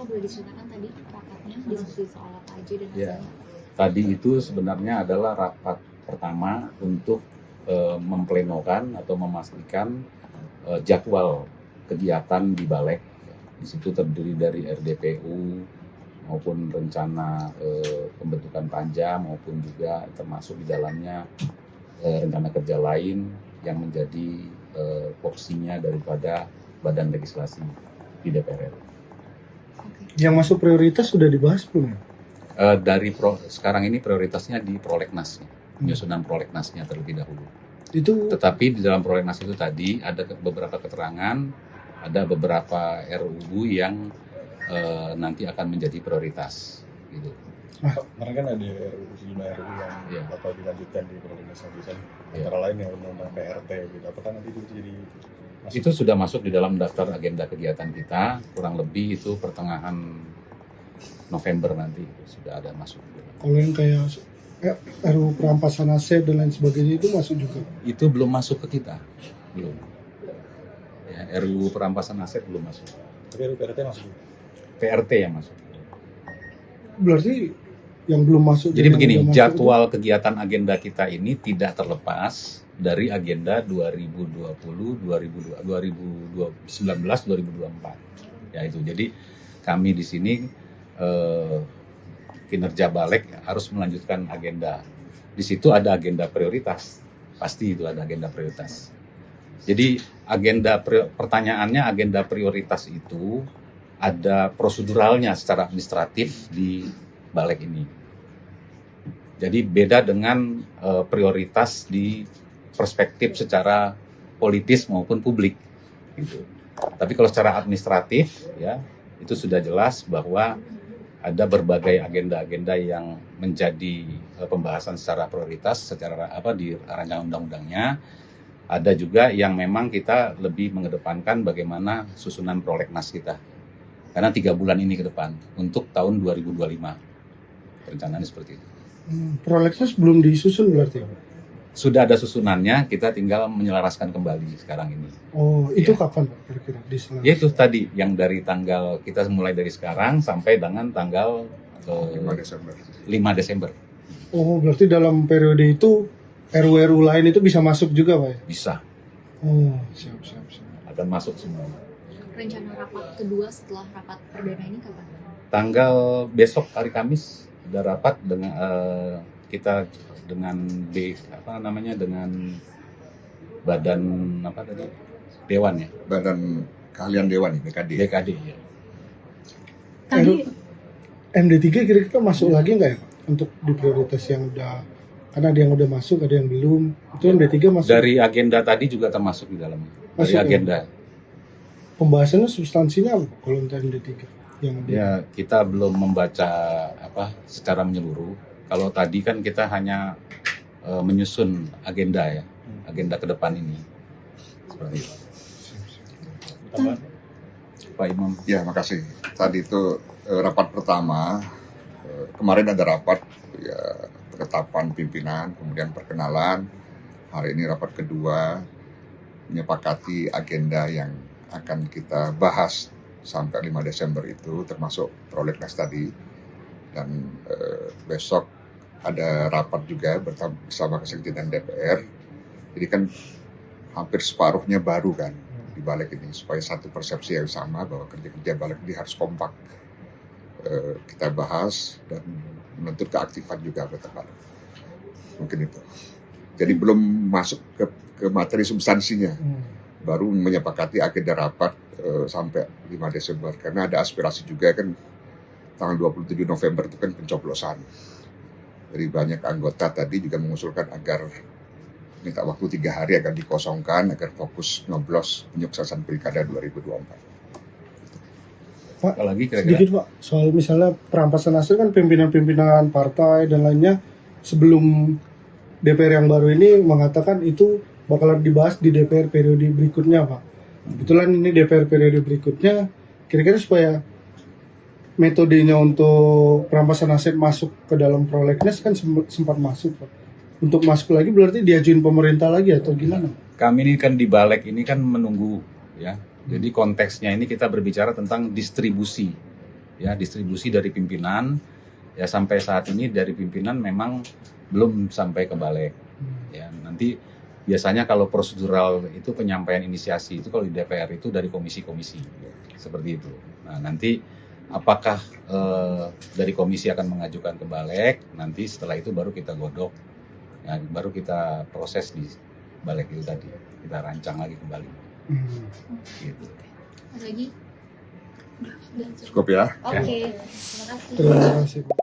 Oh, boleh diceritakan tadi rapatnya diskusi soal apa aja dan Ya, hasilnya? tadi itu sebenarnya adalah rapat pertama untuk memplenokan atau memastikan jadwal kegiatan di Balek. Di situ terdiri dari RDPU maupun rencana pembentukan panja maupun juga termasuk di dalamnya rencana kerja lain yang menjadi porsinya daripada badan legislasi di DPR. Yang masuk prioritas sudah dibahas belum? Sekarang ini prioritasnya di prolegnas, penyusunan prolegnasnya terlebih dahulu. Itu Tetapi di dalam prolegnas itu tadi ada beberapa keterangan, ada beberapa RUU yang nanti akan menjadi prioritas, gitu. Kemarin kan ada sejumlah RUU yang bakal dilanjutkan di prolegnas selanjutnya, antara lain yang undang-undang PRT gitu. Apakah nanti itu jadi itu sudah masuk di dalam daftar agenda kegiatan kita, kurang lebih itu pertengahan November nanti sudah ada masuk. kalau yang kayak RUU perampasan aset dan lain sebagainya itu masuk juga? Itu belum masuk ke kita, belum. Ya, RUU perampasan aset belum masuk. tapi RUU PRT masuk? PRT yang masuk. Berarti yang belum masuk. Jadi begini, jadwal kegiatan agenda kita ini tidak terlepas dari agenda 2020-2024. Ya itu. Jadi kami di sini kinerja Balek harus melanjutkan agenda. Di situ ada agenda prioritas. Pasti itu ada agenda prioritas. Jadi pertanyaannya agenda prioritas itu ada proseduralnya secara administratif di Balek ini. Jadi beda dengan prioritas di perspektif secara politis maupun publik, gitu. Tapi kalau secara administratif, ya itu sudah jelas bahwa ada berbagai agenda-agenda yang menjadi pembahasan secara prioritas secara di rancangan undang-undangnya. Ada juga yang memang kita lebih mengedepankan bagaimana susunan prolegnas kita. Karena 3 bulan ini ke depan untuk tahun 2025 rencananya seperti itu. Prolegnas belum disusun berarti? Sudah ada susunannya, kita tinggal menyelaraskan kembali sekarang ini. Oh, itu kapan Pak kira-kira diselaraskan? Ya itu tadi yang dari tanggal kita mulai dari sekarang sampai dengan tanggal 5 Desember. Oh, berarti dalam periode itu RUU lain itu bisa masuk juga Pak ya? Bisa. Oh, siap. Akan masuk semua. Rencana rapat kedua setelah rapat perdana ini kapan? Tanggal besok hari Kamis ada rapat dengan kita dengan dengan badan Dewan ya. Badan Keahlian Dewan BKD. BKD ya. Tadi MD3 kira-kira masuk lagi nggak ya Pak? Untuk di prioritas yang udah, karena ada yang udah masuk, ada yang belum. Itu MD3 masuk. Dari agenda tadi juga termasuk di dalam. Dari agenda. Pembahasannya substansinya apa kalau untuk MD3? Ya, kita belum membaca secara menyeluruh. Kalau tadi kan kita hanya menyusun agenda ya, agenda ke depan ini. Seperti itu. Pak Imam. Ya, makasih. Tadi itu rapat pertama, kemarin ada rapat ya, penetapan pimpinan, kemudian perkenalan. Hari ini rapat kedua, menyepakati agenda yang akan kita bahas sampai 5 Desember itu, termasuk prolegnas tadi. Dan besok ada rapat juga bersama Kesekjenan DPR. Jadi kan hampir separuhnya baru kan di Balek ini, supaya satu persepsi yang sama bahwa kerja-kerja Balek ini harus kompak. Kita bahas dan menuntut keaktifan juga anggota Balek. Mungkin itu. Jadi belum masuk ke materi substansinya. Baru menyepakati agenda rapat sampai 5 Desember. Karena ada aspirasi juga kan, tanggal 27 November itu kan pencoblosan. Jadi banyak anggota tadi juga mengusulkan agar minta waktu 3 hari agar dikosongkan, agar fokus nyoblos penyuksesan Pilkada 2024. Pak, lagi kira-kira? sedikit Pak, soal misalnya perampasan aset kan pimpinan-pimpinan partai dan lainnya sebelum DPR yang baru ini mengatakan itu bakalan dibahas di DPR periode berikutnya Pak. Kebetulan ini DPR periode berikutnya, kira-kira supaya metodenya untuk perampasan aset masuk ke dalam prolegnas kan sempat masuk Pak. Untuk masuk lagi berarti diajuin pemerintah lagi atau gimana? Kami ini kan di Balek ini kan menunggu ya. Jadi konteksnya ini kita berbicara tentang distribusi ya distribusi dari pimpinan. Ya sampai saat ini dari pimpinan memang belum sampai ke balik. Ya nanti biasanya kalau prosedural itu penyampaian inisiasi itu kalau di DPR itu dari komisi-komisi seperti itu. Nah nanti apakah dari komisi akan mengajukan ke balik, nanti setelah itu baru kita godok, ya, baru kita proses di balik itu tadi, kita rancang lagi kembali. Gitu. Ada lagi? Cukup ya. Oke, terima kasih. Terima kasih.